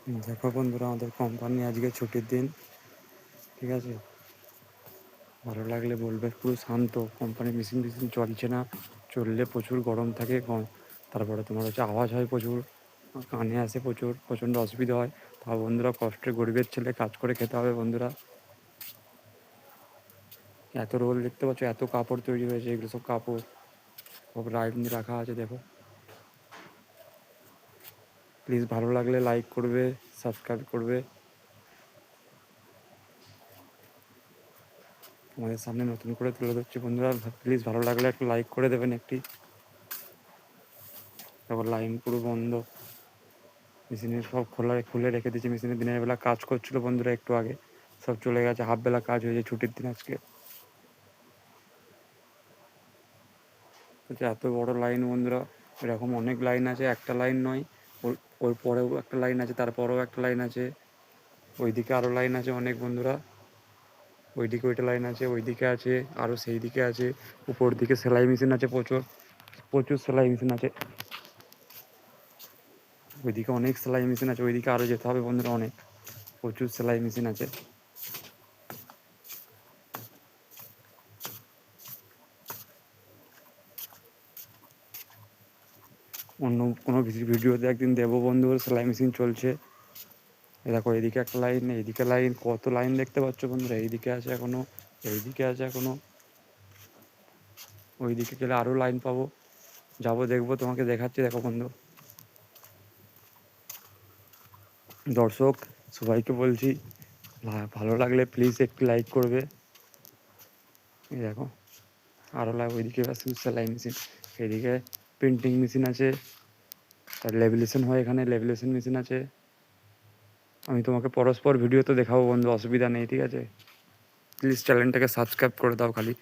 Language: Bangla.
দেখো বন্ধুরা, আমাদের কোম্পানি আজকে ছুটির দিন, ঠিক আছে? ভালো লাগলে বলবে। পুরো শান্ত কোম্পানি, মেশিন চলছে না। চললে প্রচুর গরম থাকে, তারপরে তোমার হচ্ছে আওয়াজ হয় প্রচুর, কানে আসে প্রচুর, প্রচণ্ড অসুবিধা হয়। তা বন্ধুরা, কষ্টের গরিবের ছেলে, কাজ করে খেতে হবে বন্ধুরা। এত রোল দেখতে পাচ্ছ, এত কাপড় তৈরি হয়েছে, এগুলো সব কাপড় সব লাইন রাখা আছে, দেখো। প্লিজ ভালো লাগলে লাইক করবে, সাবস্ক্রাইব করবে। তোমাদের সামনে নতুন করে তুলে ধরছি বন্ধুরা, প্লিজ ভালো লাগলে একটু লাইক করে দেবেন একটি। তারপর লাইন পুরো বন্ধ, মেশিনের সব খুলে রেখে দিয়েছি। মেশিনের দিনের বেলা কাজ করছিল বন্ধুরা, একটু আগে সব চলে গেছে, হাফ বেলা কাজ হয়েছে, ছুটির দিন আজকে। এত বড় লাইন বন্ধুরা, এরকম অনেক লাইন আছে, একটা লাইন নয়। ওর পরেও একটা লাইন আছে, তারপরেও একটা লাইন আছে, ওইদিকে আরও লাইন আছে অনেক বন্ধুরা। ওইদিকে ওইটা লাইন আছে, ওইদিকে আছে, আরও সেই দিকে আছে। উপর দিকে সেলাই মেশিন আছে, প্রচুর প্রচুর সেলাই মেশিন আছে। ওইদিকে অনেক সেলাই মেশিন আছে, ওইদিকে আরও যেতে হবে বন্ধুরা, অনেক প্রচুর সেলাই মেশিন আছে। অন্য কোনো ভিডিওতে একদিন দেবো বন্ধু, সেলাই মেশিন চলছে। দেখো, এদিকে একটা লাইন, এইদিকে লাইন, কত লাইন দেখতে পাচ্ছ বন্ধুরা। এইদিকে আছে এখনো, এইদিকে আছে এখনো, ওইদিকে গেলে আরও লাইন পাবো। যাবো, দেখবো, তোমাকে দেখাচ্ছি। দেখো বন্ধু, দর্শক সবাইকে বলছি, ভালো লাগলে প্লিজ একটু লাইক করবে। এই দেখো, আরও ওইদিকে সেলাই মেশিন, এইদিকে প্রিন্টিং মেশিন আছে, আর লেভিলেশন হয় এখানে, লেভিলেশন মেশিন আছে। আমি তোমাকে পরস্পর ভিডিও তো দেখাবো বন্ধু, অসুবিধা নেই, ঠিক আছে? প্লিজ চ্যানেলটাকে সাবস্ক্রাইব করে দাও খালি।